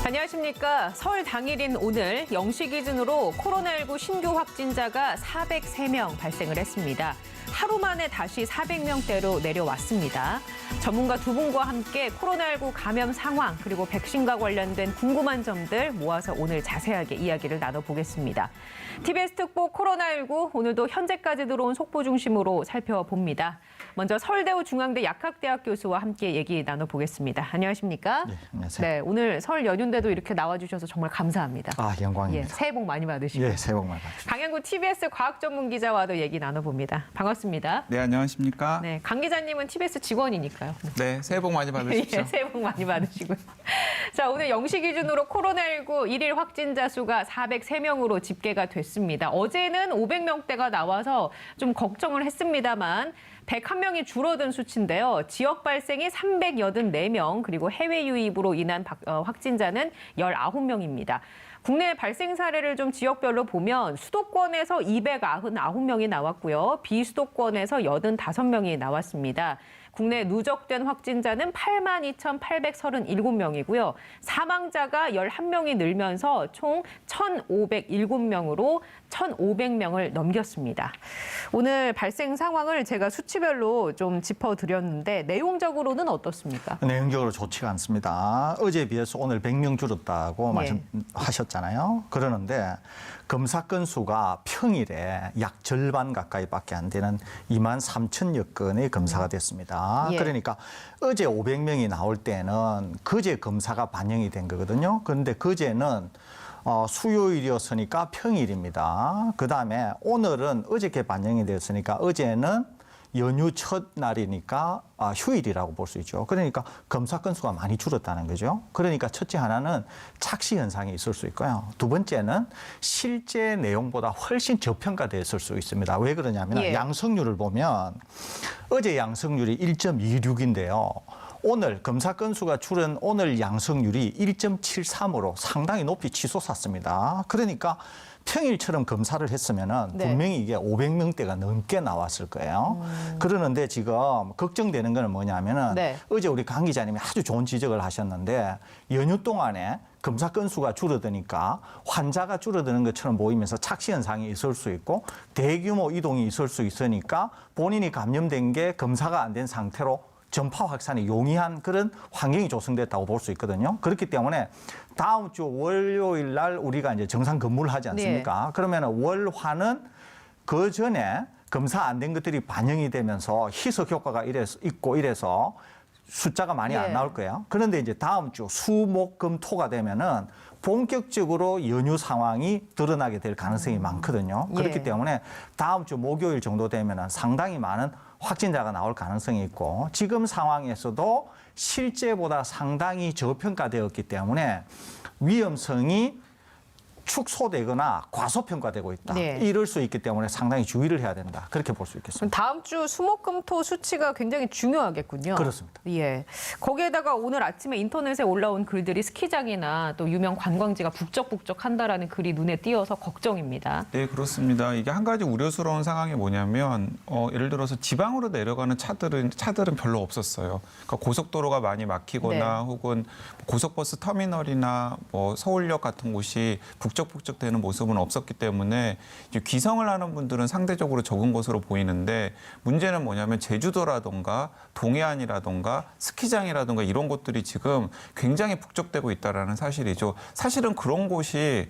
안녕하십니까. 설 당일인 오늘 0시 기준으로 코로나19 신규 확진자가 403명 발생을 했습니다. 하루 만에 다시 400명대로 내려왔습니다. 전문가 두 분과 함께 코로나19 감염 상황 그리고 백신과 관련된 궁금한 점들 모아서 오늘 자세하게 이야기를 나눠보겠습니다. TBS 특보 코로나19 오늘도 현재까지 들어온 속보 중심으로 살펴봅니다. 먼저 서울대우 중앙대 약학대학 교수와 함께 얘기 나눠보겠습니다. 안녕하십니까? 네, 안녕하세요. 네, 오늘 설 연휴인데도 이렇게 나와주셔서 정말 감사합니다. 영광입니다. 예, 새해 복 많이 받으시고. 예, 새해 복 많이 받으십시오. 강양구 TBS 과학전문기자와도 얘기 나눠봅니다. 반갑습니다. 네, 안녕하십니까? 네, 강 기자님은 TBS 직원이니까요. 네, 새해 복 많이 받으십시오. 예, 새해 복 많이 받으시고요. 자, 오늘 0시 기준으로 코로나19 일일 확진자 수가 403명으로 집계가 됐습니다. 어제는 500명대가 나와서 좀 걱정을 했습니다만 101명이 줄어든 수치인데요. 지역 발생이 384명, 그리고 해외 유입으로 인한 확진자는 19명입니다. 국내 발생 사례를 좀 지역별로 보면 수도권에서 299명이 나왔고요. 비수도권에서 85명이 나왔습니다. 국내 누적된 확진자는 82,837명이고요. 사망자가 11명이 늘면서 총 1,507명으로 1,500명을 넘겼습니다. 오늘 발생 상황을 제가 수치별로 좀 짚어드렸는데 내용적으로는 어떻습니까? 내용적으로 좋지가 않습니다. 어제에 비해서 오늘 100명 줄었다고 말씀하셨잖아요. 그러는데 검사 건수가 평일에 약 절반 가까이밖에 안 되는 23,000여 건의 검사가 됐습니다. 예. 그러니까 어제 500명이 나올 때는 그제 검사가 반영이 된 거거든요. 그런데 그제는 수요일이었으니까 평일입니다. 그다음에 오늘은 어저께 반영이 됐으니까 어제는 연휴 첫날이니까 휴일이라고 볼 수 있죠. 그러니까 검사 건수가 많이 줄었다는 거죠. 그러니까 첫째 하나는 착시 현상이 있을 수 있고요. 두 번째는 실제 내용보다 훨씬 저평가됐을 수 있습니다. 왜 그러냐면 양성률을 보면 어제 양성률이 1.26인데요. 오늘 검사 건수가 줄은 오늘 양성률이 1.73으로 상당히 높이 치솟았습니다. 그러니까 평일처럼 검사를 했으면은 분명히 이게 500명대가 넘게 나왔을 거예요. 그러는데 지금 걱정되는 건 뭐냐면은 어제 우리 강 기자님이 아주 좋은 지적을 하셨는데 연휴 동안에 검사 건수가 줄어드니까 환자가 줄어드는 것처럼 보이면서 착시 현상이 있을 수 있고 대규모 이동이 있을 수 있으니까 본인이 감염된 게 검사가 안 된 상태로 전파 확산이 용이한 그런 환경이 조성됐다고 볼 수 있거든요. 그렇기 때문에 다음 주 월요일 날 우리가 이제 정상 근무를 하지 않습니까? 그러면 월화는 그 전에 검사 안 된 것들이 반영이 되면서 희석 효과가 이래서 숫자가 많이 안 나올 거예요. 그런데 이제 다음 주 수, 목, 금, 토가 되면은 본격적으로 연휴 상황이 드러나게 될 가능성이 많거든요. 그렇기 때문에 다음 주 목요일 정도 되면은 상당히 많은 확진자가 나올 가능성이 있고 지금 상황에서도 실제보다 상당히 저평가되었기 때문에 위험성이 축소되거나 과소평가되고 있다. 이럴 수 있기 때문에 상당히 주의를 해야 된다. 그렇게 볼 수 있겠습니다. 다음 주 수목금토 수치가 굉장히 중요하겠군요. 그렇습니다. 예. 거기에다가 오늘 아침에 인터넷에 올라온 글들이 스키장이나 또 유명 관광지가 북적북적한다라는 글이 눈에 띄어서 걱정입니다. 네, 그렇습니다. 이게 한 가지 우려스러운 상황이 뭐냐면 예를 들어서 지방으로 내려가는 차들은 별로 없었어요. 그러니까 고속도로가 많이 막히거나 혹은 고속버스 터미널이나 뭐 서울역 같은 곳이 북적북적되는 모습은 없었기 때문에 이제 귀성을 하는 분들은 상대적으로 적은 것으로 보이는데 문제는 뭐냐면 제주도라든가 동해안이라든가 스키장이라든가 이런 곳들이 지금 굉장히 북적되고 있다는 사실이죠. 사실은 그런 곳에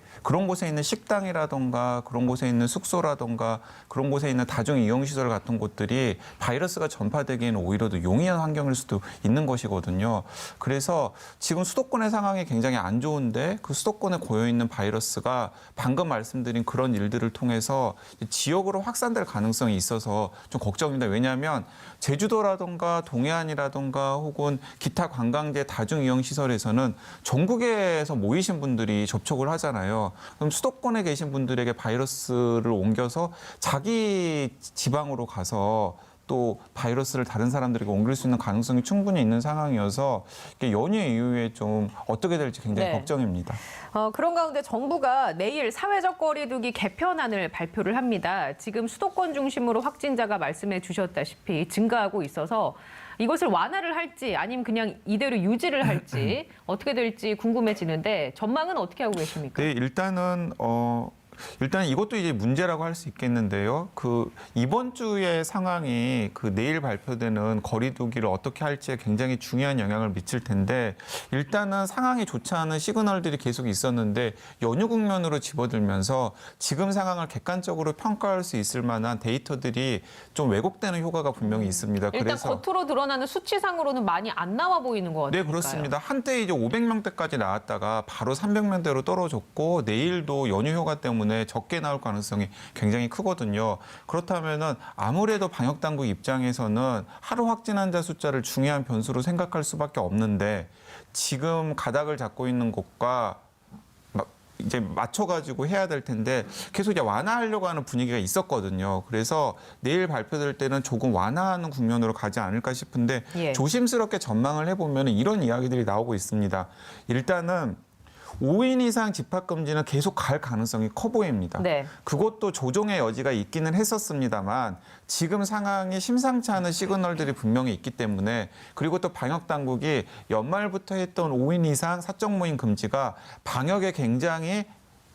있는 식당이라든가 그런 곳에 있는 숙소라든가 그런 곳에 있는 다중 이용시설 같은 곳들이 바이러스가 전파되기에는 오히려 더 용이한 환경일 수도 있는 것이거든요. 그래서 지금 수도권의 상황이 굉장히 안 좋은데 그 수도권에 고여있는 바이러스가 방금 말씀드린 그런 일들을 통해서 지역으로 확산될 가능성이 있어서 좀 걱정입니다. 왜냐하면 제주도라든가 동해안이라든가 혹은 기타 관광지 다중이용시설에서는 전국에서 모이신 분들이 접촉을 하잖아요. 그럼 수도권에 계신 분들에게 바이러스를 옮겨서 자기 지방으로 가서 또 바이러스를 다른 사람들에게 옮길 수 있는 가능성이 충분히 있는 상황이어서 연휴 이후에 좀 어떻게 될지 굉장히 걱정입니다. 그런 가운데 정부가 내일 사회적 거리두기 개편안을 발표를 합니다. 지금 수도권 중심으로 확진자가 말씀해 주셨다시피 증가하고 있어서 이것을 완화를 할지 아니면 그냥 이대로 유지를 할지 어떻게 될지 궁금해지는데 전망은 어떻게 하고 계십니까? 네, 일단 이것도 이제 문제라고 할 수 있겠는데요. 이번 주의 상황이 내일 발표되는 거리두기를 어떻게 할지에 굉장히 중요한 영향을 미칠 텐데 일단은 상황이 좋지 않은 시그널들이 계속 있었는데 연휴 국면으로 집어들면서 지금 상황을 객관적으로 평가할 수 있을 만한 데이터들이 좀 왜곡되는 효과가 분명히 있습니다. 일단 겉으로 드러나는 수치상으로는 많이 안 나와 보이는 것 같아요. 네, 그렇습니다. 한때 이제 500명대까지 나왔다가 바로 300명대로 떨어졌고 내일도 연휴 효과 때문에 적게 나올 가능성이 굉장히 크거든요. 그렇다면은 아무래도 방역 당국 입장에서는 하루 확진 환자 숫자를 중요한 변수로 생각할 수밖에 없는데 지금 가닥을 잡고 있는 곳과 이제 맞춰가지고 해야 될 텐데 계속 이제 완화하려고 하는 분위기가 있었거든요. 그래서 내일 발표될 때는 조금 완화하는 국면으로 가지 않을까 싶은데 예. 조심스럽게 전망을 해보면 이런 이야기들이 나오고 있습니다. 일단은 5인 이상 집합금지는 계속 갈 가능성이 커 보입니다. 네. 그것도 조정의 여지가 있기는 했었습니다만 지금 상황이 심상치 않은 시그널들이 분명히 있기 때문에 그리고 또 방역당국이 연말부터 했던 5인 이상 사적 모임 금지가 방역에 굉장히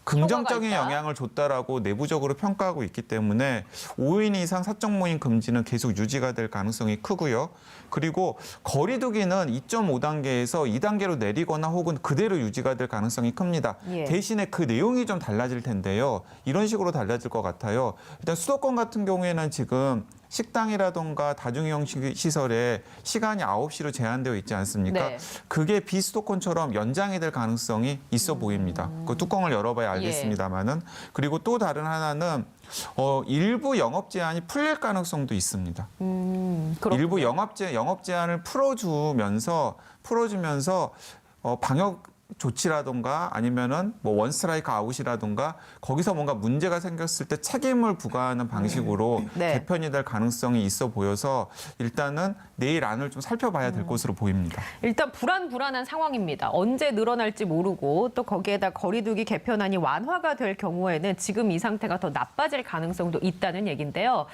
긍정적인 효과가 있다. 영향을 줬다라고 내부적으로 평가하고 있기 때문에 5인 이상 사적 모임 금지는 계속 유지가 될 가능성이 크고요. 그리고 거리두기는 2.5단계에서 2단계로 내리거나 혹은 그대로 유지가 될 가능성이 큽니다. 예. 대신에 그 내용이 좀 달라질 텐데요. 이런 식으로 달라질 것 같아요. 일단 수도권 같은 경우에는 지금 식당이라던가 다중이용 시설에 시간이 9시로 제한되어 있지 않습니까? 네. 그게 비수도권처럼 연장이 될 가능성이 있어 보입니다. 그 뚜껑을 열어봐야 알겠습니다만은. 그리고 또 다른 하나는 일부 영업 제한이 풀릴 가능성도 있습니다. 그렇군요. 일부 영업 제한을 풀어주면서 방역 조치라든가 아니면은 원 스트라이크 아웃이라든가 거기서 뭔가 문제가 생겼을 때 책임을 부과하는 방식으로 네. 개편이 될 가능성이 있어 보여서 일단은 내일 안을 좀 살펴봐야 될 것으로 보입니다. 일단 불안한 상황입니다. 언제 늘어날지 모르고 또 거기에다 거리두기 개편안이 완화가 될 경우에는 지금 이 상태가 더 나빠질 가능성도 있다는 얘기인데요.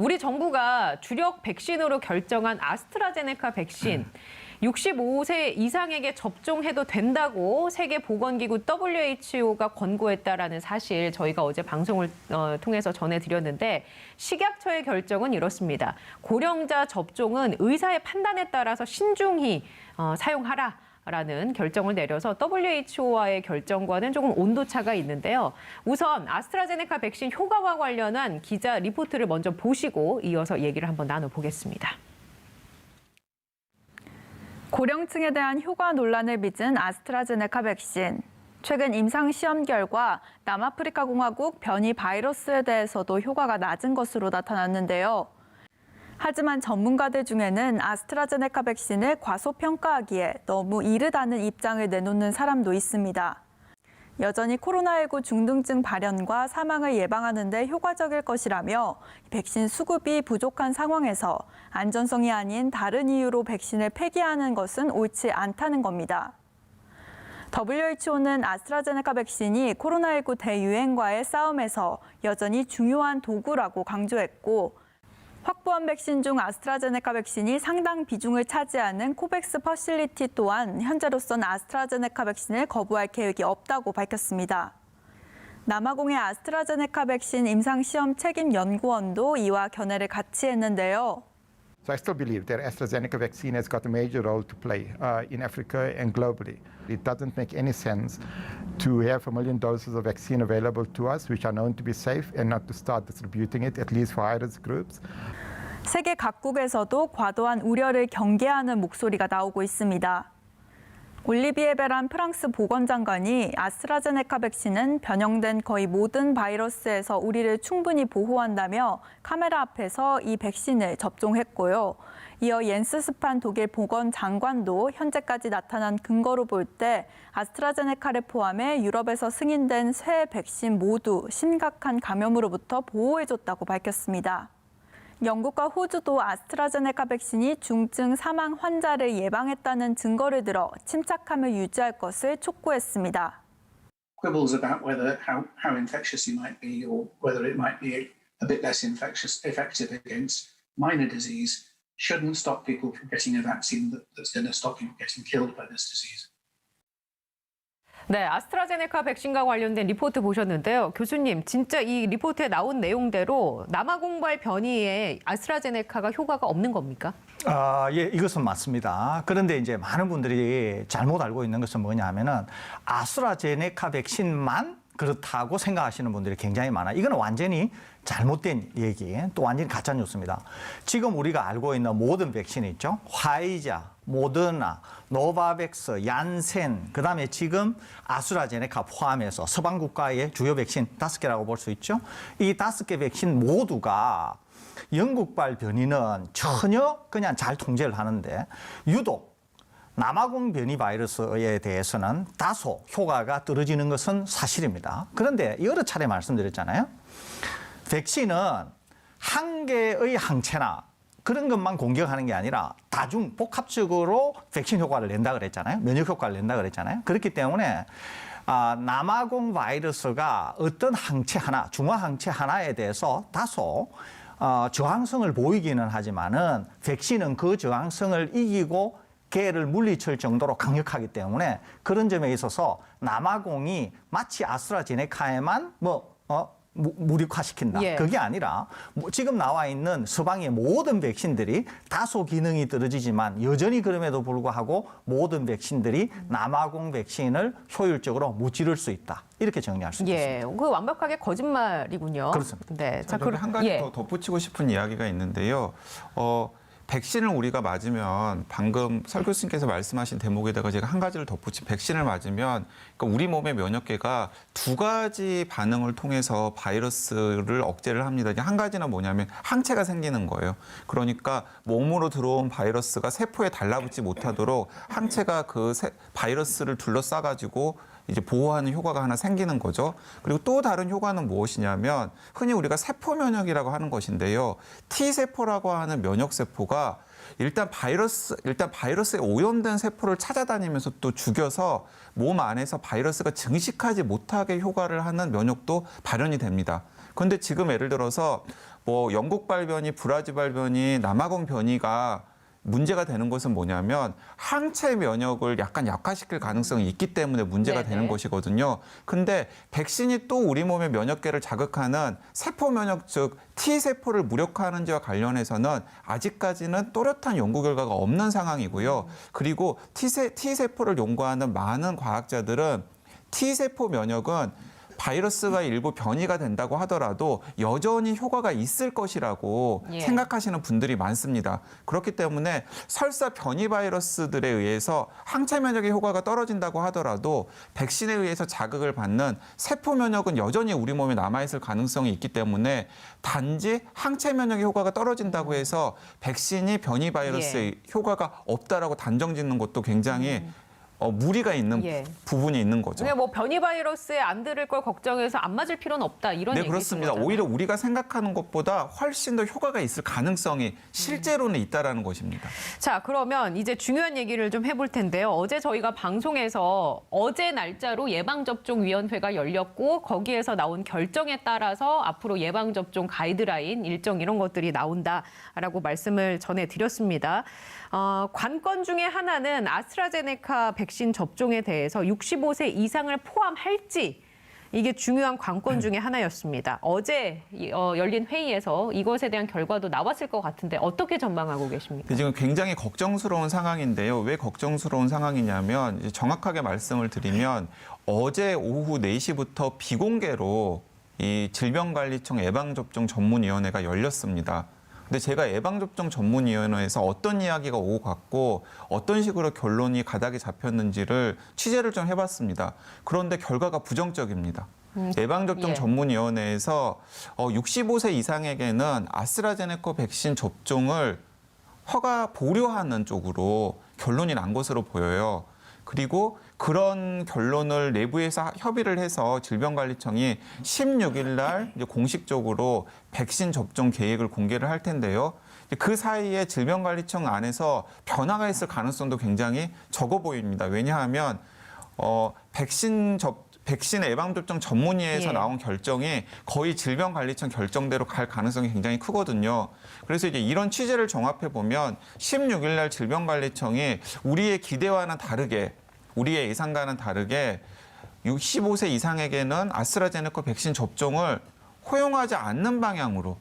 우리 정부가 주력 백신으로 결정한 아스트라제네카 백신 65세 이상에게 접종해도 된다고 세계보건기구 WHO가 권고했다라는 사실 저희가 어제 방송을 통해서 전해드렸는데 식약처의 결정은 이렇습니다. 고령자 접종은 의사의 판단에 따라서 신중히 사용하라라는 결정을 내려서 WHO와의 결정과는 조금 온도차가 있는데요. 우선 아스트라제네카 백신 효과와 관련한 기자 리포트를 먼저 보시고 이어서 얘기를 한번 나눠보겠습니다. 고령층에 대한 효과 논란을 빚은 아스트라제네카 백신. 최근 임상 시험 결과 남아프리카 공화국 변이 바이러스에 대해서도 효과가 낮은 것으로 나타났는데요. 하지만 전문가들 중에는 아스트라제네카 백신을 과소평가하기에 너무 이르다는 입장을 내놓는 사람도 있습니다. 여전히 코로나19 중등증 발현과 사망을 예방하는 데 효과적일 것이라며 백신 수급이 부족한 상황에서 안전성이 아닌 다른 이유로 백신을 폐기하는 것은 옳지 않다는 겁니다. WHO는 아스트라제네카 백신이 코로나19 대유행과의 싸움에서 여전히 중요한 도구라고 강조했고 확보한 백신 중 아스트라제네카 백신이 상당 비중을 차지하는 코백스 퍼실리티 또한 현재로선 아스트라제네카 백신을 거부할 계획이 없다고 밝혔습니다. 남아공의 아스트라제네카 백신 임상시험 책임연구원도 이와 견해를 같이 했는데요. So I still believe that AstraZeneca vaccine has got a major role to play in Africa and globally. It doesn't make any sense to have 1 million doses of vaccine available to us, which are known to be safe, and not to start distributing it, at least for high-risk groups. 세계 각국에서도 과도한 우려를 경계하는 목소리가 나오고 있습니다. 올리비에 베란 프랑스 보건장관이 아스트라제네카 백신은 변형된 거의 모든 바이러스에서 우리를 충분히 보호한다며 카메라 앞에서 이 백신을 접종했고요. 이어 옌스 스판 독일 보건장관도 현재까지 나타난 근거로 볼 때 아스트라제네카를 포함해 유럽에서 승인된 새 백신 모두 심각한 감염으로부터 보호해줬다고 밝혔습니다. 영국과 호주도 아스트라제네카 백신이 중증 사망 환자를 예방했다는 증거를 들어 침착함을 유지할 것을 촉구했습니다. Quibbles about how infectious you might be or whether it might be a bit less infectious, effective against minor disease shouldn't stop people from getting a vaccine that's going to stop you getting killed by this disease. 네, 아스트라제네카 백신과 관련된 리포트 보셨는데요. 교수님, 진짜 이 리포트에 나온 내용대로 남아공발 변이에 아스트라제네카가 효과가 없는 겁니까? 예, 이것은 맞습니다. 그런데 이제 많은 분들이 잘못 알고 있는 것은 뭐냐면은 아스트라제네카 백신만 그렇다고 생각하시는 분들이 굉장히 많아요. 이건 완전히 잘못된 얘기, 또 완전히 가짜 뉴스입니다. 지금 우리가 알고 있는 모든 백신 있죠? 화이자, 모더나, 노바백스, 얀센, 그다음에 지금 아스트라제네카 포함해서 서방 국가의 주요 백신 5개라고 볼 수 있죠? 이 5개 백신 모두가 영국발 변이는 전혀 그냥 잘 통제를 하는데 유독 남아공 변이 바이러스에 대해서는 다소 효과가 떨어지는 것은 사실입니다. 그런데 여러 차례 말씀드렸잖아요. 백신은 한 개의 항체나 그런 것만 공격하는 게 아니라 다중 복합적으로 백신 효과를 낸다 그랬잖아요. 면역 효과를 낸다 그랬잖아요. 그렇기 때문에 남아공 바이러스가 어떤 항체 하나, 중화 항체 하나에 대해서 다소 저항성을 보이기는 하지만은 백신은 그 저항성을 이기고 개를 물리칠 정도로 강력하기 때문에 그런 점에 있어서 남아공이 마치 아스트라제네카에만 무력화시킨다. 예. 그게 아니라 지금 나와 있는 서방의 모든 백신들이 다소 기능이 떨어지지만 여전히 그럼에도 불구하고 모든 백신들이 남아공 백신을 효율적으로 무찌를 수 있다. 이렇게 정리할 수 예, 있습니다. 그 완벽하게 거짓말이군요. 그렇습니다. 네, 자, 저기 한 가지 예. 더 덧붙이고 싶은 이야기가 있는데요. 백신을 우리가 맞으면 방금 설 교수님께서 말씀하신 대목에다가 제가 한 가지를 덧붙이 백신을 맞으면 그러니까 우리 몸의 면역계가 두 가지 반응을 통해서 바이러스를 억제를 합니다. 한 가지는 뭐냐면 항체가 생기는 거예요. 그러니까 몸으로 들어온 바이러스가 세포에 달라붙지 못하도록 항체가 그 바이러스를 둘러싸가지고 이제 보호하는 효과가 하나 생기는 거죠. 그리고 또 다른 효과는 무엇이냐면 흔히 우리가 세포 면역이라고 하는 것인데요. T세포라고 하는 면역 세포가 일단 바이러스에 오염된 세포를 찾아다니면서 또 죽여서 몸 안에서 바이러스가 증식하지 못하게 효과를 하는 면역도 발현이 됩니다. 그런데 지금 예를 들어서 뭐 영국발 변이, 브라질발 변이, 남아공 변이가 문제가 되는 것은 뭐냐면 항체 면역을 약간 약화시킬 가능성이 있기 때문에 문제가 네네. 되는 것이거든요. 근데 백신이 또 우리 몸의 면역계를 자극하는 세포 면역, 즉 T세포를 무력화하는지와 관련해서는 아직까지는 또렷한 연구 결과가 없는 상황이고요. 그리고 T세포를 연구하는 많은 과학자들은 T세포 면역은 바이러스가 일부 변이가 된다고 하더라도 여전히 효과가 있을 것이라고 예. 생각하시는 분들이 많습니다. 그렇기 때문에 설사 변이 바이러스들에 의해서 항체 면역의 효과가 떨어진다고 하더라도 백신에 의해서 자극을 받는 세포 면역은 여전히 우리 몸에 남아있을 가능성이 있기 때문에 단지 항체 면역의 효과가 떨어진다고 해서 백신이 변이 바이러스의 효과가 없다라고 단정짓는 것도 굉장히 무리가 있는 예. 부분이 있는 거죠. 그냥 뭐 변이 바이러스에 안 들을 걸 걱정해서 안 맞을 필요는 없다 이런 네, 얘기신 그렇습니다. 거잖아요. 오히려 우리가 생각하는 것보다 훨씬 더 효과가 있을 가능성이 실제로는 있다라는 것입니다. 자, 그러면 이제 중요한 얘기를 좀 해볼 텐데요. 어제 저희가 방송에서 어제 날짜로 예방접종위원회가 열렸고 거기에서 나온 결정에 따라서 앞으로 예방접종 가이드라인 일정 이런 것들이 나온다라고 말씀을 전해드렸습니다. 관건 중에 하나는 아스트라제네카 백신 접종에 대해서 65세 이상을 포함할지 이게 중요한 관건 중에 하나였습니다. 어제 열린 회의에서 이것에 대한 결과도 나왔을 것 같은데 어떻게 전망하고 계십니까? 지금 굉장히 걱정스러운 상황인데요. 왜 걱정스러운 상황이냐면 이제 정확하게 말씀을 드리면 어제 오후 4시부터 비공개로 이 질병관리청 예방접종 전문위원회가 열렸습니다. 근데 제가 예방접종 전문위원회에서 어떤 이야기가 오고 갔고 어떤 식으로 결론이 가닥에 잡혔는지를 취재를 좀 해봤습니다. 그런데 결과가 부정적입니다. 예방접종 예. 전문위원회에서 65세 이상에게는 아스트라제네카 백신 접종을 보류하는 쪽으로 결론이 난 것으로 보여요. 그리고 그런 결론을 내부에서 협의를 해서 질병관리청이 16일 날 이제 공식적으로 백신 접종 계획을 공개를 할 텐데요. 그 사이에 질병관리청 안에서 변화가 있을 가능성도 굉장히 적어 보입니다. 왜냐하면 백신 예방접종 전문위에서 예. 나온 결정이 거의 질병관리청 결정대로 갈 가능성이 굉장히 크거든요. 그래서 이제 이런 취재를 종합해 보면 16일 날 질병관리청이 우리의 기대와는 다르게, 우리의 예상과는 다르게 65세 이상에게는 아스트라제네카 백신 접종을 허용하지 않는 방향으로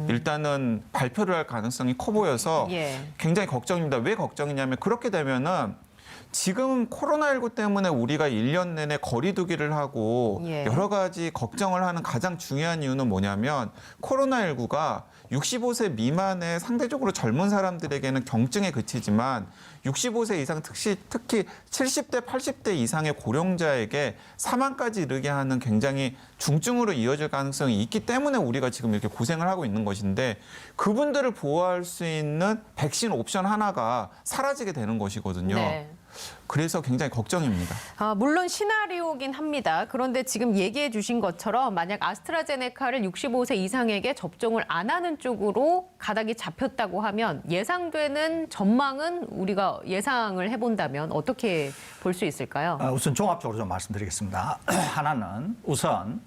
일단은 발표를 할 가능성이 커 보여서 예. 굉장히 걱정입니다. 왜 걱정이냐면 그렇게 되면은 지금 코로나19 때문에 우리가 1년 내내 거리 두기를 하고 예. 여러 가지 걱정을 하는 가장 중요한 이유는 뭐냐면 코로나19가 65세 미만의 상대적으로 젊은 사람들에게는 경증에 그치지만 65세 이상 특히 70대, 80대 이상의 고령자에게 사망까지 이르게 하는 굉장히 중증으로 이어질 가능성이 있기 때문에 우리가 지금 이렇게 고생을 하고 있는 것인데 그분들을 보호할 수 있는 백신 옵션 하나가 사라지게 되는 것이거든요. 네. 그래서 굉장히 걱정입니다. 물론 시나리오긴 합니다. 그런데 지금 얘기해 주신 것처럼 만약 아스트라제네카를 65세 이상에게 접종을 안 하는 쪽으로 가닥이 잡혔다고 하면 예상되는 전망은 우리가 예상을 해본다면 어떻게 볼 수 있을까요? 우선 종합적으로 좀 말씀드리겠습니다. 하나는 우선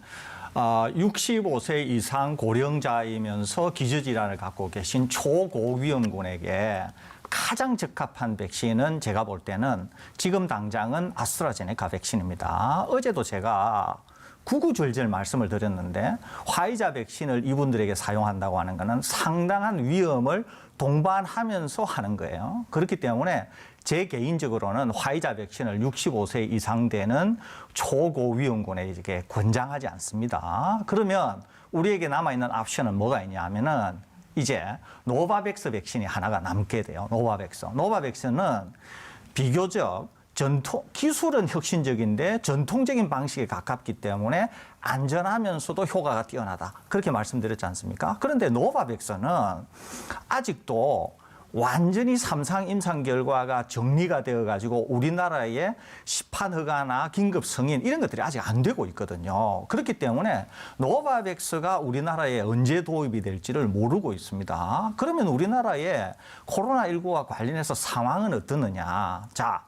65세 이상 고령자이면서 기저질환을 갖고 계신 초고위험군에게 가장 적합한 백신은 제가 볼 때는 지금 당장은 아스트라제네카 백신입니다. 어제도 제가 구구절절 말씀을 드렸는데 화이자 백신을 이분들에게 사용한다고 하는 것은 상당한 위험을 동반하면서 하는 거예요. 그렇기 때문에 제 개인적으로는 화이자 백신을 65세 이상 되는 초고위험군에게 권장하지 않습니다. 그러면 우리에게 남아있는 옵션은 뭐가 있냐면은 이제 노바백스 백신이 하나가 남게 돼요. 노바백스는 비교적 기술은 혁신적인데 전통적인 방식에 가깝기 때문에 안전하면서도 효과가 뛰어나다. 그렇게 말씀드렸지 않습니까? 그런데 노바백스는 아직도 완전히 3상 임상 결과가 정리가 되어가지고 우리나라의 시판 허가나 긴급 승인 이런 것들이 아직 안 되고 있거든요. 그렇기 때문에 노바백스가 우리나라에 언제 도입이 될지를 모르고 있습니다. 그러면 우리나라의 코로나19와 관련해서 상황은 어떠느냐. 자,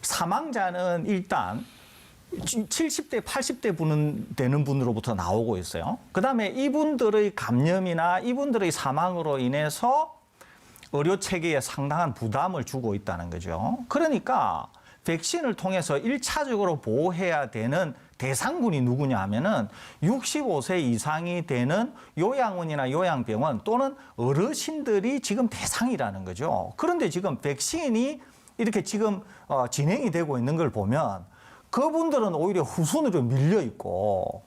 사망자는 일단 70대, 80대 되는 분으로부터 나오고 있어요. 그다음에 이분들의 감염이나 이분들의 사망으로 인해서 의료 체계에 상당한 부담을 주고 있다는 거죠. 그러니까 백신을 통해서 1차적으로 보호해야 되는 대상군이 누구냐 하면은 65세 이상이 되는 요양원이나 요양병원 또는 어르신들이 지금 대상이라는 거죠. 그런데 지금 백신이 이렇게 지금 진행이 되고 있는 걸 보면 그분들은 오히려 후순위로 밀려 있고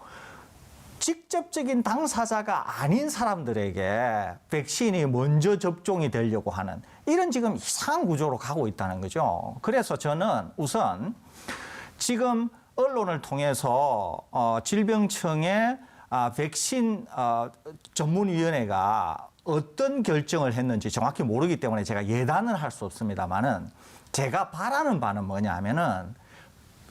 직접적인 당사자가 아닌 사람들에게 백신이 먼저 접종이 되려고 하는 이런 지금 이상한 구조로 가고 있다는 거죠. 그래서 저는 우선 지금 언론을 통해서 질병청의 백신 전문위원회가 어떤 결정을 했는지 정확히 모르기 때문에 제가 예단은 할 수 없습니다만은 제가 바라는 바는 뭐냐 하면은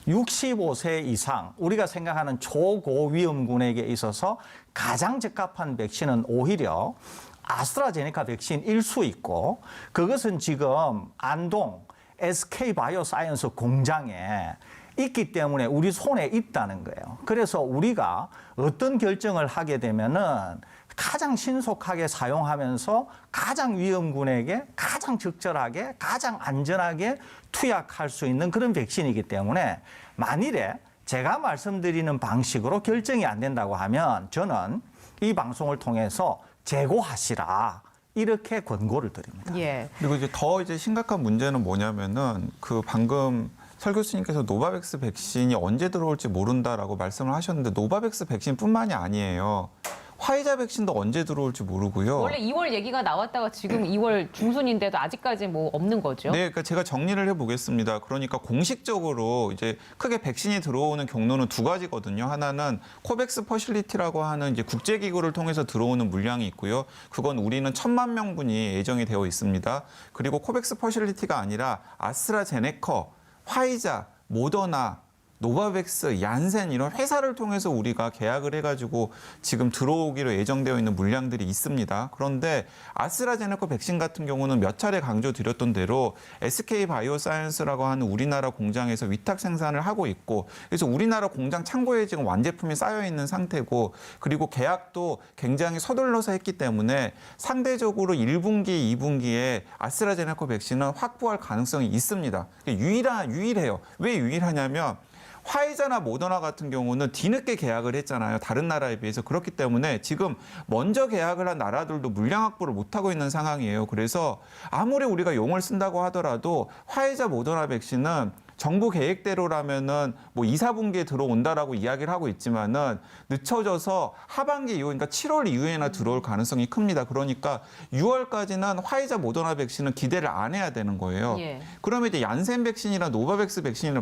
65세 이상 우리가 생각하는 초고위험군에게 있어서 가장 적합한 백신은 오히려 아스트라제네카 백신일 수 있고 그것은 지금 안동 SK바이오사이언스 공장에 있기 때문에 우리 손에 있다는 거예요. 그래서 우리가 어떤 결정을 하게 되면은 가장 신속하게 사용하면서 가장 위험군에게 가장 적절하게 가장 안전하게 투약할 수 있는 그런 백신이기 때문에 만일에 제가 말씀드리는 방식으로 결정이 안 된다고 하면 저는 이 방송을 통해서 재고하시라 이렇게 권고를 드립니다. 예. 그리고 이제 심각한 문제는 뭐냐면은 그 방금 설 교수님께서 노바백스 백신이 언제 들어올지 모른다라고 말씀을 하셨는데 노바백스 백신뿐만이 아니에요. 화이자 백신도 언제 들어올지 모르고요. 원래 2월 얘기가 나왔다가 지금 2월 중순인데도 아직까지 뭐 없는 거죠? 네, 그러니까 제가 정리를 해보겠습니다. 그러니까 공식적으로 이제 크게 백신이 들어오는 경로는 두 가지거든요. 하나는 코백스 퍼실리티라고 하는 이제 국제기구를 통해서 들어오는 물량이 있고요. 그건 우리는 1,000만 명분이 예정이 되어 있습니다. 그리고 코백스 퍼실리티가 아니라 아스트라제네카, 화이자, 모더나 노바백스, 얀센 이런 회사를 통해서 우리가 계약을 해가지고 지금 들어오기로 예정되어 있는 물량들이 있습니다. 그런데 아스트라제네카 백신 같은 경우는 몇 차례 강조드렸던 대로 SK바이오사이언스라고 하는 우리나라 공장에서 위탁 생산을 하고 있고 그래서 우리나라 공장 창고에 지금 완제품이 쌓여 있는 상태고 그리고 계약도 굉장히 서둘러서 했기 때문에 상대적으로 1분기, 2분기에 아스트라제네카 백신은 확보할 가능성이 있습니다. 유일해요. 왜 유일하냐면 화이자나 모더나 같은 경우는 뒤늦게 계약을 했잖아요. 다른 나라에 비해서. 그렇기 때문에 지금 먼저 계약을 한 나라들도 물량 확보를 못하고 있는 상황이에요. 그래서 아무리 우리가 용을 쓴다고 하더라도 화이자, 모더나 백신은 정부 계획대로라면은 뭐 2, 4분기에 들어온다라고 이야기를 하고 있지만은 늦춰져서 하반기 이후, 그러니까 7월 이후에나 들어올 가능성이 큽니다. 그러니까 6월까지는 화이자, 모더나 백신은 기대를 안 해야 되는 거예요. 예. 그러면 이제 얀센 백신이나 노바백스 백신이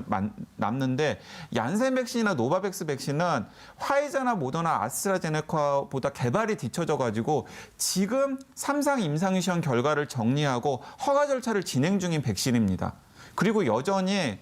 남는데 얀센 백신이나 노바백스 백신은 화이자나 모더나, 아스트라제네카보다 개발이 뒤쳐져 가지고 지금 3상 임상 시험 결과를 정리하고 허가 절차를 진행 중인 백신입니다. 그리고 여전히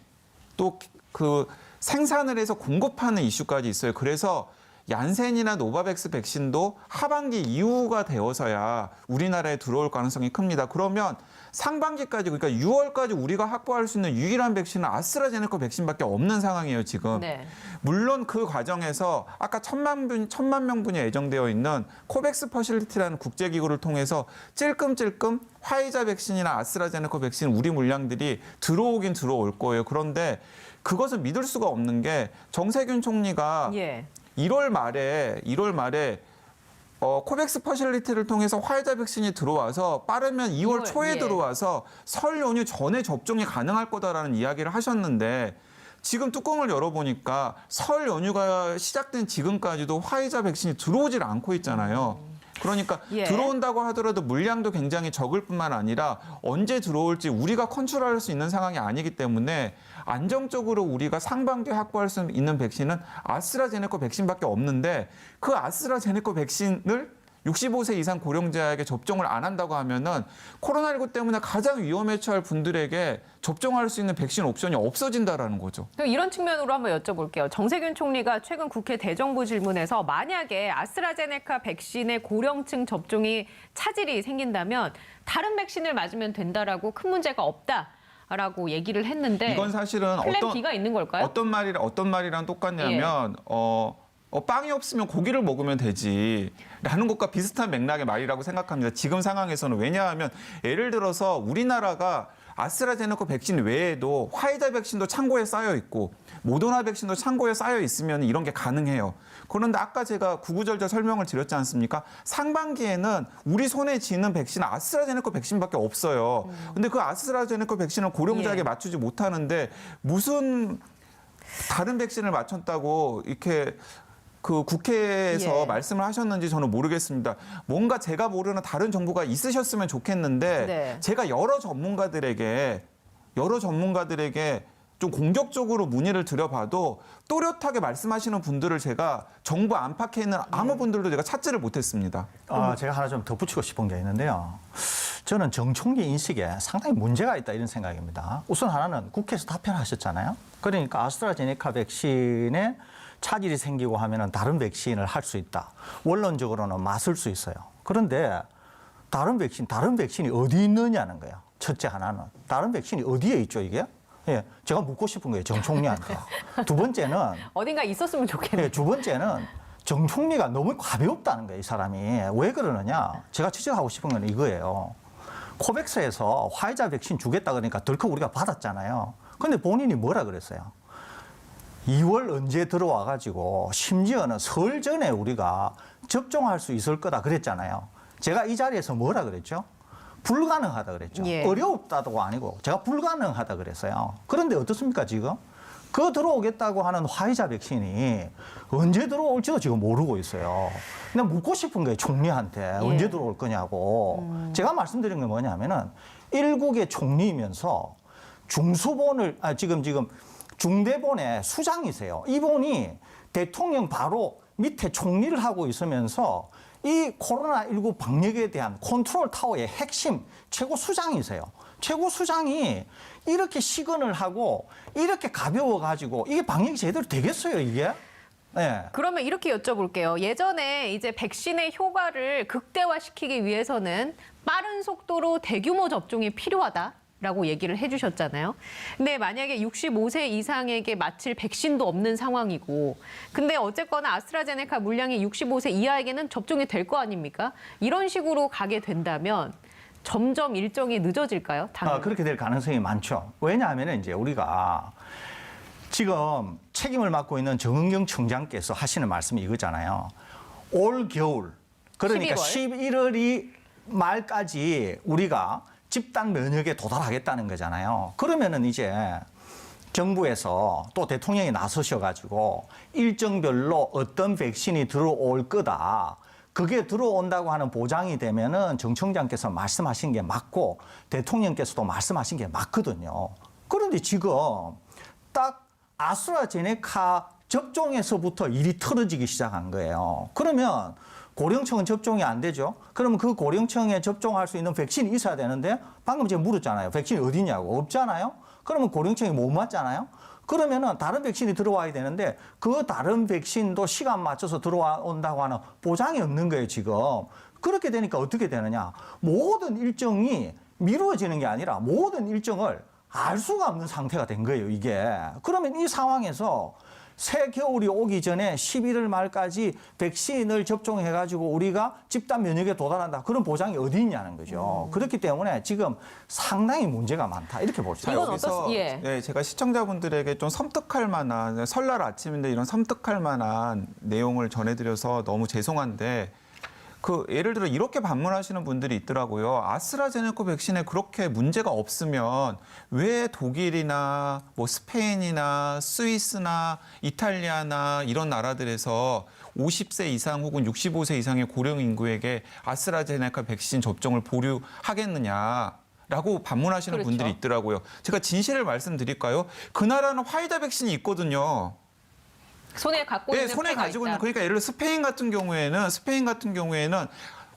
또 그 생산을 해서 공급하는 이슈까지 있어요. 그래서 얀센이나 노바백스 백신도 하반기 이후가 되어서야 우리나라에 들어올 가능성이 큽니다. 그러면 상반기까지 그러니까 6월까지 우리가 확보할 수 있는 유일한 백신은 아스트라제네카 백신밖에 없는 상황이에요, 지금. 네. 물론 그 과정에서 아까 1,000만 명분이 예정되어 있는 코백스 퍼실리티라는 국제기구를 통해서 찔끔찔끔 화이자 백신이나 아스트라제네카 백신 우리 물량들이 들어오긴 들어올 거예요. 그런데 그것은 믿을 수가 없는 게 정세균 총리가 예. 1월 말에 코백스 퍼실리티를 통해서 화이자 백신이 들어와서 빠르면 2월 초에 예. 들어와서 설 연휴 전에 접종이 가능할 거다라는 이야기를 하셨는데 지금 뚜껑을 열어보니까 설 연휴가 시작된 지금까지도 화이자 백신이 들어오질 않고 있잖아요. 그러니까 예. 들어온다고 하더라도 물량도 굉장히 적을 뿐만 아니라 언제 들어올지 우리가 컨트롤할 수 있는 상황이 아니기 때문에 안정적으로 우리가 상반기에 확보할 수 있는 백신은 아스트라제네카 백신밖에 없는데 그 아스트라제네카 백신을 65세 이상 고령자에게 접종을 안 한다고 하면은 코로나19 때문에 가장 위험에 처할 분들에게 접종할 수 있는 백신 옵션이 없어진다라는 거죠. 그럼 이런 측면으로 한번 여쭤볼게요. 정세균 총리가 최근 국회 대정부 질문에서 만약에 아스트라제네카 백신의 고령층 접종이 차질이 생긴다면 다른 백신을 맞으면 된다라고 큰 문제가 없다라고 얘기를 했는데 이건 사실은 플랜 B가 있는 걸까요? 어떤 말이랑 똑같냐면 빵이 없으면 고기를 먹으면 되지 라는 것과 비슷한 맥락의 말이라고 생각합니다. 지금 상황에서는. 왜냐하면 예를 들어서 우리나라가 아스트라제네카 백신 외에도 화이자 백신도 창고에 쌓여 있고 모더나 백신도 창고에 쌓여 있으면 이런 게 가능해요. 그런데 아까 제가 구구절절 설명을 드렸지 않습니까? 상반기에는 우리 손에 쥐는 백신은 아스트라제네카 백신밖에 없어요. 근데 그 아스트라제네카 백신을 고령자에게 맞추지 못하는데 무슨 다른 백신을 맞췄다고 이렇게 그 국회에서 말씀을 하셨는지 저는 모르겠습니다. 뭔가 제가 모르는 다른 정보가 있으셨으면 좋겠는데 네. 제가 여러 전문가들에게 좀 공격적으로 문의를 드려봐도 또렷하게 말씀하시는 분들을 제가 정부 안팎에 있는 아무 분들도 제가 찾지를 못했습니다. 제가 하나 좀 덧붙이고 싶은 게 있는데요. 저는 정 총리 인식에 상당히 문제가 있다 이런 생각입니다. 우선 하나는 국회에서 답변하셨잖아요. 그러니까 아스트라제네카 백신에 차질이 생기고 하면은 다른 백신을 할 수 있다. 원론적으로는 맞을 수 있어요. 그런데 다른 백신이 어디 있느냐는 거예요. 첫째 하나는. 다른 백신이 어디에 있죠, 이게? 예, 제가 묻고 싶은 거예요, 정 총리한테. 두 번째는 어딘가 있었으면 좋겠네요. 두 번째는 정 총리가 너무 가볍다는 거예요, 이 사람이. 왜 그러느냐? 제가 지적하고 싶은 건 이거예요. 코백스에서 화이자 백신 주겠다 그러니까 덜컥 우리가 받았잖아요. 근데 본인이 뭐라 그랬어요? 2월 언제 들어와가지고 심지어는 설 전에 우리가 접종할 수 있을 거다 그랬잖아요. 제가 이 자리에서 뭐라 그랬죠? 불가능하다 그랬죠. 예. 어려웠다도 아니고 제가 불가능하다 그랬어요. 그런데 어떻습니까 지금? 그 들어오겠다고 하는 화이자 백신이 언제 들어올지도 지금 모르고 있어요. 그냥 묻고 싶은 거예요, 총리한테. 언제 들어올 거냐고. 제가 말씀드린 게 뭐냐면은 일국의 총리이면서 중수본을, 지금 중대본의 수장이세요. 이분이 대통령 바로 밑에 총리를 하고 있으면서 이 코로나19 방역에 대한 컨트롤 타워의 핵심 최고 수장이세요. 최고 수장이 이렇게 시근을 하고 이렇게 가벼워가지고 이게 방역이 제대로 되겠어요, 이게? 네. 그러면 이렇게 여쭤볼게요. 예전에 이제 백신의 효과를 극대화시키기 위해서는 빠른 속도로 대규모 접종이 필요하다라고 얘기를 해주셨잖아요. 근데 만약에 65세 이상에게 맞힐 백신도 없는 상황이고, 근데 어쨌거나 아스트라제네카 물량이 65세 이하에게는 접종이 될 거 아닙니까? 이런 식으로 가게 된다면 점점 일정이 늦어질까요? 그렇게 될 가능성이 많죠. 왜냐하면 이제 우리가 지금 책임을 맡고 있는 정은경 청장께서 하시는 말씀이 이거잖아요. 올 겨울, 그러니까 11월이 말까지 우리가 집단 면역에 도달하겠다는 거잖아요. 그러면은 이제 정부에서 또 대통령이 나서셔가지고 일정별로 어떤 백신이 들어올 거다. 그게 들어온다고 하는 보장이 되면은 정 청장께서 말씀하신 게 맞고 대통령께서도 말씀하신 게 맞거든요. 그런데 지금 딱 아스트라제네카 접종에서부터 일이 틀어지기 시작한 거예요. 그러면 고령층은 접종이 안 되죠. 그러면 그 고령층에 접종할 수 있는 백신이 있어야 되는데 방금 제가 물었잖아요. 백신이 어디냐고. 없잖아요. 그러면 고령층이 못 맞잖아요. 그러면은 다른 백신이 들어와야 되는데 그 다른 백신도 시간 맞춰서 들어온다고 하는 보장이 없는 거예요, 지금. 그렇게 되니까 어떻게 되느냐. 모든 일정이 미루어지는 게 아니라 모든 일정을 알 수가 없는 상태가 된 거예요, 이게. 그러면 이 상황에서 새 겨울이 오기 전에 11월 말까지 백신을 접종해가지고 우리가 집단 면역에 도달한다. 그런 보장이 어디 있냐는 거죠. 그렇기 때문에 지금 상당히 문제가 많다. 이렇게 볼 수 이건 있어요. 여기서 예. 제가 시청자분들에게 좀 섬뜩할 만한, 설날 아침인데 이런 섬뜩할 만한 내용을 전해드려서 너무 죄송한데, 예를 들어 이렇게 반문하시는 분들이 있더라고요. 아스트라제네카 백신에 그렇게 문제가 없으면 왜 독일이나 뭐 스페인이나 스위스나 이탈리아나 이런 나라들에서 50세 이상 혹은 65세 이상의 고령 인구에게 아스트라제네카 백신 접종을 보류하겠느냐라고 반문하시는 그렇죠. 분들이 있더라고요. 제가 진실을 말씀드릴까요? 그 나라는 화이자 백신이 있거든요. 손에 갖고 있는 손에 패가 가지고 있다. 있는, 그러니까 예를 들어 스페인 같은 경우에는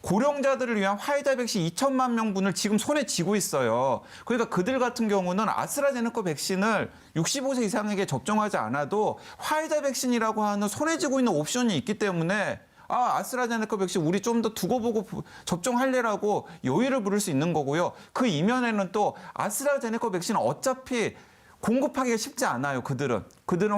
고령자들을 위한 화이자 백신 2천만 명분을 지금 손에 쥐고 있어요. 그러니까 그들 같은 경우는 아스트라제네카 백신을 65세 이상에게 접종하지 않아도 화이자 백신이라고 하는 손에 쥐고 있는 옵션이 있기 때문에 아스트라제네카 백신 우리 좀 더 두고 보고 접종할래라고 여유를 부릴 수 있는 거고요. 그 이면에는 또 아스트라제네카 백신은 어차피 공급하기가 쉽지 않아요. 그들은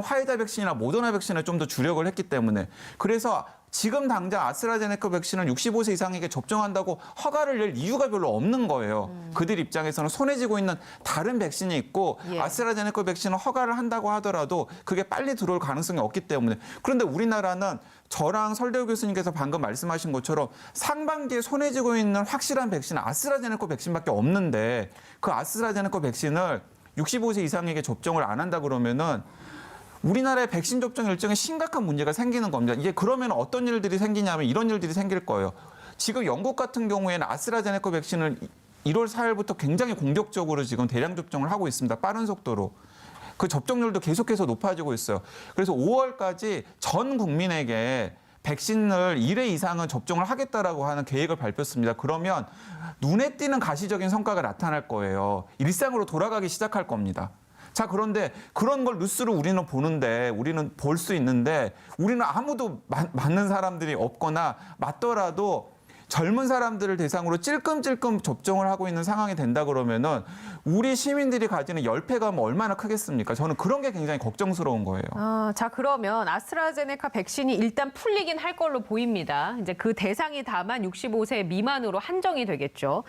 화이자 백신이나 모더나 백신에 좀 더 주력을 했기 때문에. 그래서 지금 당장 아스트라제네카 백신을 65세 이상에게 접종한다고 허가를 낼 이유가 별로 없는 거예요. 그들 입장에서는 손에 쥐고 있는 다른 백신이 있고 예. 아스트라제네카 백신을 허가를 한다고 하더라도 그게 빨리 들어올 가능성이 없기 때문에. 그런데 우리나라는 저랑 설대우 교수님께서 방금 말씀하신 것처럼 상반기에 손에 쥐고 있는 확실한 백신은 아스트라제네카 백신밖에 없는데 그 아스트라제네카 백신을 65세 이상에게 접종을 안 한다 그러면은 우리나라의 백신 접종 일정에 심각한 문제가 생기는 겁니다. 이게 그러면 어떤 일들이 생기냐면 이런 일들이 생길 거예요. 지금 영국 같은 경우에는 아스트라제네카 백신을 1월 4일부터 굉장히 공격적으로 지금 대량 접종을 하고 있습니다. 빠른 속도로. 그 접종률도 계속해서 높아지고 있어요. 그래서 5월까지 전 국민에게 백신을 1회 이상은 접종을 하겠다라고 하는 계획을 발표했습니다. 그러면 눈에 띄는 가시적인 성과가 나타날 거예요. 일상으로 돌아가기 시작할 겁니다. 자, 그런데 그런 걸 뉴스로 우리는 볼 수 있는데 우리는 아무도 맞는 사람들이 없거나 맞더라도 젊은 사람들을 대상으로 찔끔찔끔 접종을 하고 있는 상황이 된다 그러면은 우리 시민들이 가지는 열패감은 얼마나 크겠습니까? 저는 그런 게 굉장히 걱정스러운 거예요. 자, 그러면 아스트라제네카 백신이 일단 풀리긴 할 걸로 보입니다. 이제 그 대상이 다만 65세 미만으로 한정이 되겠죠.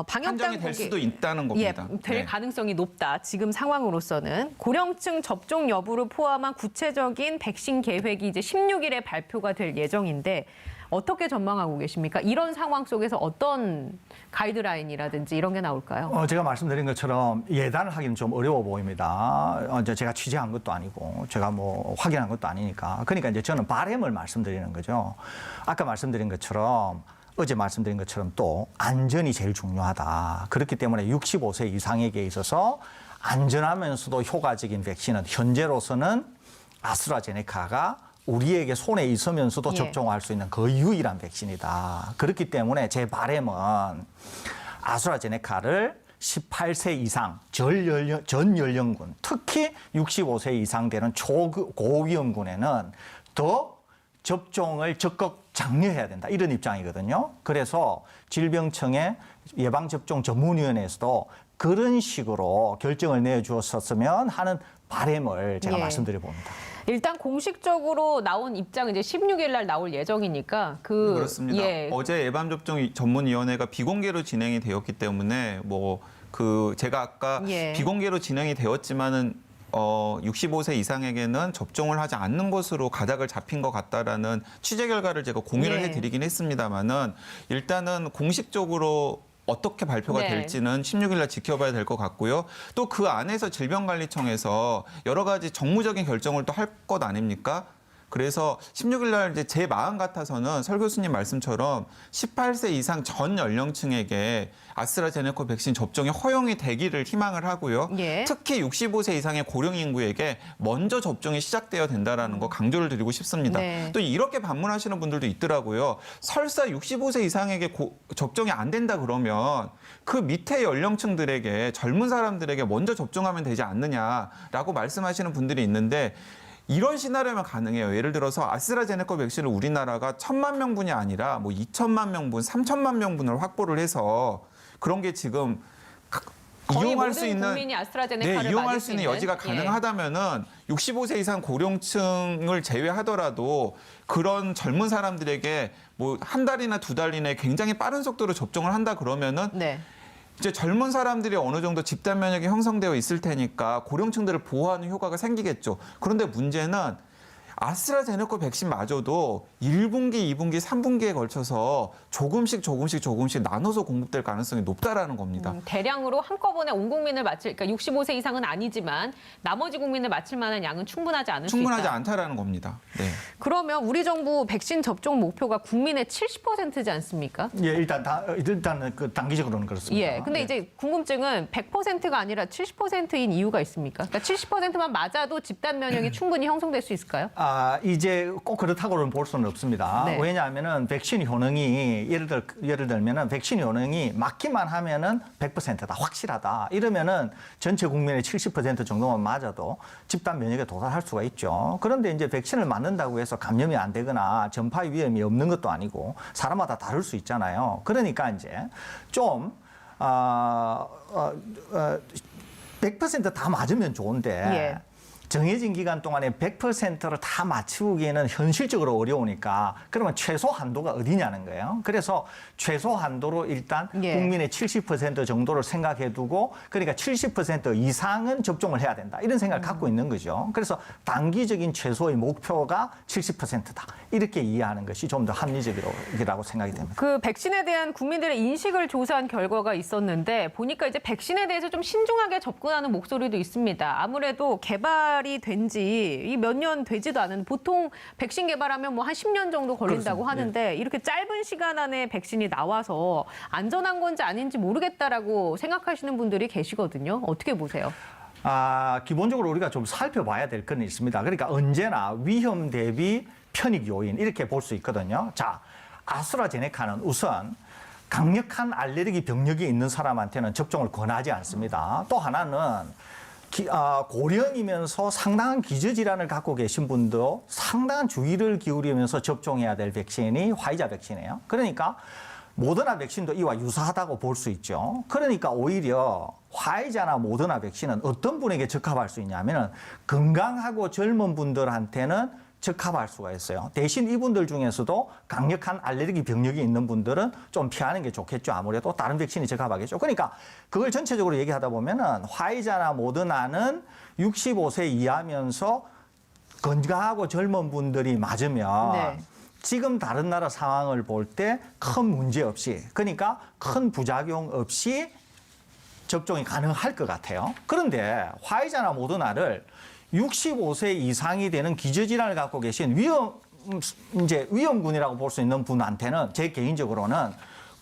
방역 한정이 될 수도 있다는 겁니다. 될 네. 가능성이 높다. 지금 상황으로서는 고령층 접종 여부를 포함한 구체적인 백신 계획이 이제 16일에 발표가 될 예정인데 어떻게 전망하고 계십니까? 이런 상황 속에서 어떤 가이드라인이라든지 이런 게 나올까요? 제가 말씀드린 것처럼 예단을 하기는 좀 어려워 보입니다. 제가 취재한 것도 아니고 제가 뭐 확인한 것도 아니니까. 그러니까 이제 저는 바람을 말씀드리는 거죠. 아까 말씀드린 것처럼 어제 말씀드린 것처럼 또 안전이 제일 중요하다. 그렇기 때문에 65세 이상에게 있어서 안전하면서도 효과적인 백신은 현재로서는 아스트라제네카가 우리에게 손에 있으면서도 예. 접종할 수 있는 거의 유일한 백신이다. 그렇기 때문에 제 바람은 아스트라제네카를 18세 이상 전 연령군, 특히 65세 이상 되는 고위험군에는 더 접종을 적극 장려해야 된다. 이런 입장이거든요. 그래서 질병청의 예방접종전문위원회에서도 그런 식으로 결정을 내주었었으면 하는 바람을 제가 예. 말씀드려 봅니다. 일단 공식적으로 나온 입장은 이제 16일 날 나올 예정이니까 그렇습니다. 예. 어제 예방접종 전문위원회가 비공개로 진행이 되었기 때문에 제가 아까 예. 비공개로 진행이 되었지만은 65세 이상에게는 접종을 하지 않는 것으로 가닥을 잡힌 것 같다라는 취재 결과를 제가 공유를 예. 해드리긴 했습니다만은 일단은 공식적으로 어떻게 발표가 네. 될지는 16일 날 지켜봐야 될 것 같고요. 또 그 안에서 질병관리청에서 여러 가지 정무적인 결정을 또 할 것 아닙니까? 그래서 16일 날 이제 제 마음 같아서는 설 교수님 말씀처럼 18세 이상 전 연령층에게 아스트라제네카 백신 접종이 허용이 되기를 희망을 하고요. 예. 특히 65세 이상의 고령 인구에게 먼저 접종이 시작되어야 된다라는 거 강조를 드리고 싶습니다. 네. 또 이렇게 반문하시는 분들도 있더라고요. 설사 65세 이상에게 접종이 안 된다 그러면 그 밑에 연령층들에게 젊은 사람들에게 먼저 접종하면 되지 않느냐라고 말씀하시는 분들이 있는데 이런 시나리오면 가능해요. 예를 들어서 아스트라제네카 백신을 우리나라가 1,000만 명분이 아니라 2천만 명분, 3천만 명분을 확보를 해서 그런 게 지금 거의 이용할 모든 수 있는 국민이 아스트라제네카를 이용할 맞을 수 있는 여지가 예. 가능하다면은 65세 이상 고령층을 제외하더라도 그런 젊은 사람들에게 한 달이나 두 달 이내에 굉장히 빠른 속도로 접종을 한다 그러면은 네. 이제 젊은 사람들이 어느 정도 집단 면역이 형성되어 있을 테니까 고령층들을 보호하는 효과가 생기겠죠. 그런데 문제는 아스트라제네카 백신마저도 1분기, 2분기, 3분기에 걸쳐서 조금씩 나눠서 공급될 가능성이 높다라는 겁니다. 대량으로 한꺼번에 온 국민을 그러니까 65세 이상은 아니지만 나머지 국민을 맞힐 만한 양은 충분하지 않을 수 충분하지 있다. 않다라는 겁니다. 네. 그러면 우리 정부 백신 접종 목표가 국민의 70%지 않습니까? 예, 일단은 그 단기적으로는 그렇습니다. 예. 근데 이제 궁금증은 100%가 아니라 70%인 이유가 있습니까? 그러니까 70%만 맞아도 집단 면역이 충분히 형성될 수 있을까요? 이제 꼭 그렇다고는 볼 수는 없습니다. 네. 왜냐하면은 백신 효능이 예를 들면은 백신 효능이 맞기만 하면은 100%다 확실하다. 이러면은 전체 국민의 70% 정도만 맞아도 집단 면역에 도달할 수가 있죠. 그런데 이제 백신을 맞는다고 해서 감염이 안 되거나 전파 위험이 없는 것도 아니고 사람마다 다를 수 있잖아요. 그러니까 이제 좀 100% 다 맞으면 좋은데. 예. 정해진 기간 동안에 100%를 다 맞추기에는 현실적으로 어려우니까 그러면 최소 한도가 어디냐는 거예요. 그래서 최소 한도로 일단 예. 국민의 70% 정도를 생각해 두고 그러니까 70% 이상은 접종을 해야 된다. 이런 생각을 갖고 있는 거죠. 그래서 단기적인 최소의 목표가 70%다. 이렇게 이해하는 것이 좀 더 합리적이라고 생각이 됩니다. 그 백신에 대한 국민들의 인식을 조사한 결과가 있었는데 보니까 이제 백신에 대해서 좀 신중하게 접근하는 목소리도 있습니다. 아무래도 개발이 된 지 몇 년 되지도 않은 보통 백신 개발하면 한 10년 정도 걸린다고 그렇습니다. 하는데 이렇게 짧은 시간 안에 백신이 나와서 안전한 건지 아닌지 모르겠다라고 생각하시는 분들이 계시거든요. 어떻게 보세요? 기본적으로 우리가 좀 살펴봐야 될 건 있습니다. 그러니까 언제나 위험 대비 편익 요인 이렇게 볼 수 있거든요. 자, 아스트라제네카는 우선 강력한 알레르기 병력이 있는 사람한테는 접종을 권하지 않습니다. 또 하나는 고령이면서 상당한 기저질환을 갖고 계신 분도 상당한 주의를 기울이면서 접종해야 될 백신이 화이자 백신이에요. 그러니까 모더나 백신도 이와 유사하다고 볼 수 있죠. 그러니까 오히려 화이자나 모더나 백신은 어떤 분에게 적합할 수 있냐면은 건강하고 젊은 분들한테는 적합할 수가 있어요. 대신 이분들 중에서도 강력한 알레르기 병력이 있는 분들은 좀 피하는 게 좋겠죠. 아무래도 다른 백신이 적합하겠죠. 그러니까 그걸 전체적으로 얘기하다 보면은 화이자나 모더나는 65세 이하면서 건강하고 젊은 분들이 맞으면 네. 지금 다른 나라 상황을 볼 때 큰 문제 없이 그러니까 큰 부작용 없이 접종이 가능할 것 같아요. 그런데 화이자나 모더나를 65세 이상이 되는 기저질환을 갖고 계신 위험군이라고 볼 수 있는 분한테는 제 개인적으로는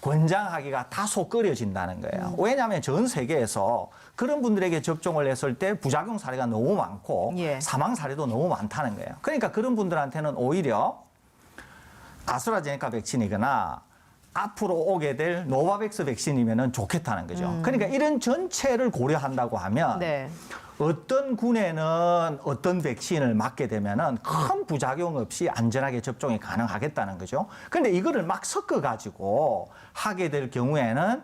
권장하기가 다소 꺼려진다는 거예요. 왜냐하면 전 세계에서 그런 분들에게 접종을 했을 때 부작용 사례가 너무 많고 예. 사망 사례도 너무 많다는 거예요. 그러니까 그런 분들한테는 오히려 아스트라제네카 백신이거나 앞으로 오게 될 노바백스 백신이면은 좋겠다는 거죠. 그러니까 이런 전체를 고려한다고 하면 네. 어떤 군에는 어떤 백신을 맞게 되면은 큰 부작용 없이 안전하게 접종이 가능하겠다는 거죠. 근데 이거를 막 섞어 가지고 하게 될 경우에는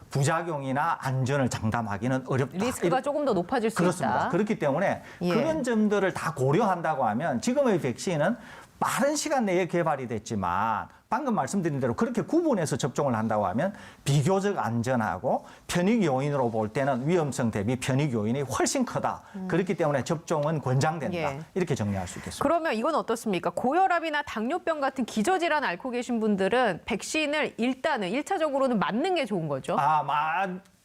부작용이나 안전을 장담하기는 어렵다. 리스크가 조금 더 높아질 수 그렇습니다. 있다. 그렇기 때문에 예. 그런 점들을 다 고려한다고 하면 지금의 백신은 빠른 시간 내에 개발이 됐지만 방금 말씀드린 대로 그렇게 구분해서 접종을 한다고 하면 비교적 안전하고 편익 요인으로 볼 때는 위험성 대비 편익 요인이 훨씬 크다. 그렇기 때문에 접종은 권장된다. 예. 이렇게 정리할 수 있겠습니다. 그러면 이건 어떻습니까? 고혈압이나 당뇨병 같은 기저질환 앓고 계신 분들은 백신을 일단은 1차적으로는 맞는 게 좋은 거죠?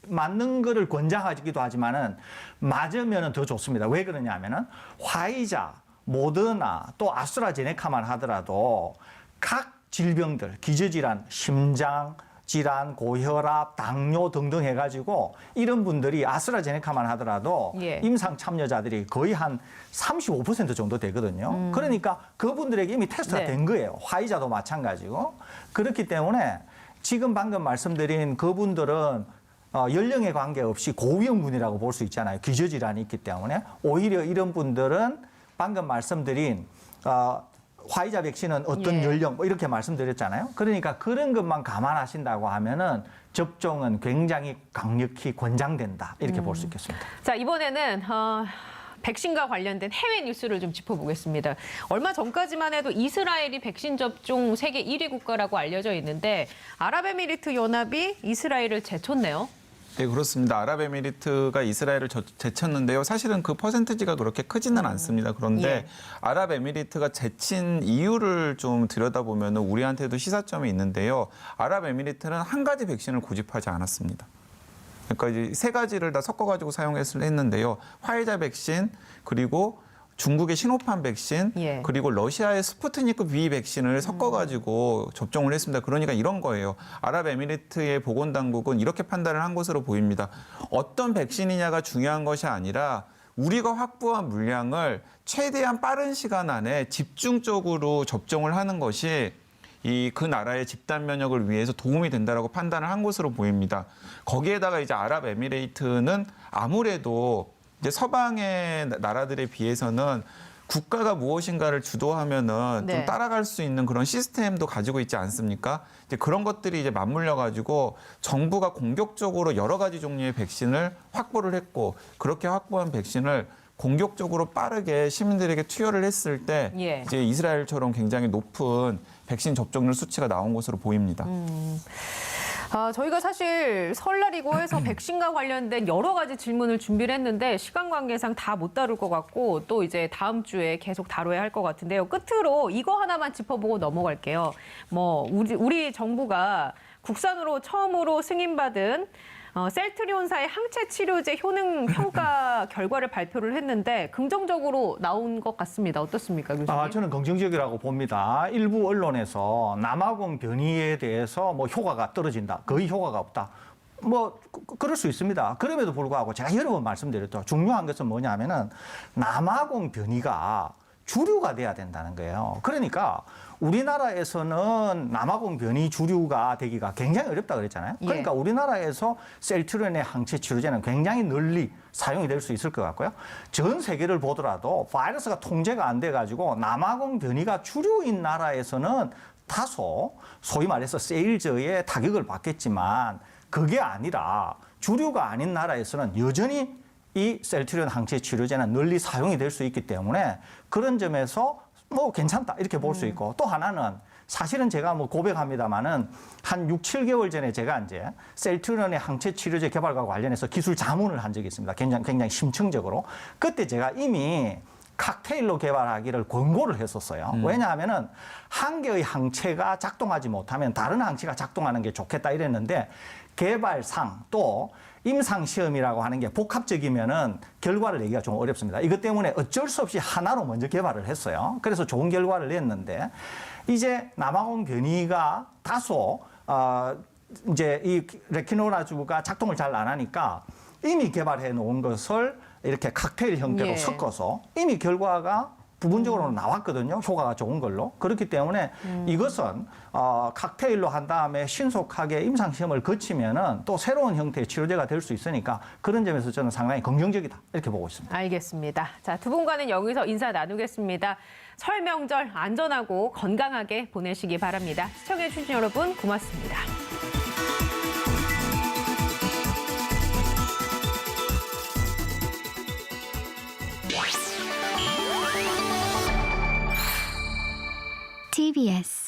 맞는 거를 권장하기도 하지만은 맞으면 더 좋습니다. 왜 그러냐면은 화이자, 모더나 또 아스트라제네카만 하더라도 각 질병들, 기저질환, 심장 질환, 고혈압, 당뇨 등등 해가지고 이런 분들이 아스트라제네카만 하더라도 예. 임상 참여자들이 거의 한 35% 정도 되거든요. 그러니까 그분들에게 이미 테스트가 네. 된 거예요. 화이자도 마찬가지고. 그렇기 때문에 지금 방금 말씀드린 그분들은 연령에 관계없이 고위험군이라고 볼 수 있잖아요. 기저질환이 있기 때문에 오히려 이런 분들은 방금 말씀드린 화이자 백신은 어떤 예. 연령 뭐 이렇게 말씀드렸잖아요. 그러니까 그런 것만 감안하신다고 하면은 접종은 굉장히 강력히 권장된다 이렇게 볼 수 있겠습니다. 자, 이번에는 백신과 관련된 해외 뉴스를 좀 짚어보겠습니다. 얼마 전까지만 해도 이스라엘이 백신 접종 세계 1위 국가라고 알려져 있는데 아랍에미리트 연합이 이스라엘을 제쳤네요. 네, 그렇습니다. 아랍에미리트가 이스라엘을 제쳤는데요. 사실은 그 퍼센티지가 그렇게 크지는 않습니다. 그런데 예. 아랍에미리트가 제친 이유를 좀 들여다보면 우리한테도 시사점이 있는데요. 아랍에미리트는 한 가지 백신을 고집하지 않았습니다. 그러니까 이제 세 가지를 다 섞어가지고 했는데요. 화이자 백신, 그리고 중국의 시노팜 백신, 예. 그리고 러시아의 스푸트니크 V 백신을 섞어가지고 접종을 했습니다. 그러니까 이런 거예요. 아랍에미리트의 보건당국은 이렇게 판단을 한 것으로 보입니다. 어떤 백신이냐가 중요한 것이 아니라 우리가 확보한 물량을 최대한 빠른 시간 안에 집중적으로 접종을 하는 것이 그 나라의 집단 면역을 위해서 도움이 된다라고 판단을 한 것으로 보입니다. 거기에다가 이제 아랍에미레이트는 아무래도 이제 서방의 나라들에 비해서는 국가가 무엇인가를 주도하면은 네. 좀 따라갈 수 있는 그런 시스템도 가지고 있지 않습니까? 이제 그런 것들이 이제 맞물려 가지고 정부가 공격적으로 여러 가지 종류의 백신을 확보를 했고 그렇게 확보한 백신을 공격적으로 빠르게 시민들에게 투여를 했을 때 예. 이제 이스라엘처럼 굉장히 높은 백신 접종률 수치가 나온 것으로 보입니다. 저희가 사실 설날이고 해서 백신과 관련된 여러 가지 질문을 준비를 했는데 시간 관계상 다 못 다룰 것 같고 또 이제 다음 주에 계속 다뤄야 할 것 같은데요. 끝으로 이거 하나만 짚어보고 넘어갈게요. 우리 정부가 국산으로 처음으로 승인받은 셀트리온사의 항체 치료제 효능 평가 결과를 발표를 했는데 긍정적으로 나온 것 같습니다. 어떻습니까, 교수님? 저는 긍정적이라고 봅니다. 일부 언론에서 남아공 변이에 대해서 효과가 떨어진다, 거의 효과가 없다. 그럴 수 있습니다. 그럼에도 불구하고 제가 여러 번 말씀드렸죠. 중요한 것은 뭐냐면은 남아공 변이가 주류가 돼야 된다는 거예요. 그러니까 우리나라에서는 남아공 변이 주류가 되기가 굉장히 어렵다 그랬잖아요. 그러니까 예. 우리나라에서 셀트리온의 항체 치료제는 굉장히 널리 사용이 될 수 있을 것 같고요. 전 세계를 보더라도 바이러스가 통제가 안 돼가지고 남아공 변이가 주류인 나라에서는 다소 소위 말해서 세일즈의 타격을 받겠지만 그게 아니라 주류가 아닌 나라에서는 여전히 이 셀트리온 항체 치료제는 널리 사용이 될 수 있기 때문에 그런 점에서 괜찮다 이렇게 볼 수 있고 또 하나는 사실은 제가 고백합니다만은 한 6, 7개월 전에 제가 이제 셀트리온의 항체 치료제 개발과 관련해서 기술 자문을 한 적이 있습니다. 굉장히 심층적으로. 그때 제가 이미 칵테일로 개발하기를 권고를 했었어요. 왜냐하면은 한 개의 항체가 작동하지 못하면 다른 항체가 작동하는 게 좋겠다 이랬는데 개발상 또 임상시험이라고 하는 게 복합적이면은 결과를 내기가 좀 어렵습니다. 이것 때문에 어쩔 수 없이 하나로 먼저 개발을 했어요. 그래서 좋은 결과를 냈는데 이제 남아공 변이가 다소 이제 이 레키노라주가 작동을 잘 안 하니까 이미 개발해 놓은 것을 이렇게 칵테일 형태로 예. 섞어서 이미 결과가 부분적으로 나왔거든요. 효과가 좋은 걸로. 그렇기 때문에 이것은 칵테일로 한 다음에 신속하게 임상시험을 거치면은 또 새로운 형태의 치료제가 될 수 있으니까 그런 점에서 저는 상당히 긍정적이다 이렇게 보고 있습니다. 알겠습니다. 자, 두 분과는 여기서 인사 나누겠습니다. 설 명절 안전하고 건강하게 보내시기 바랍니다. 시청해 주신 여러분 고맙습니다. TBS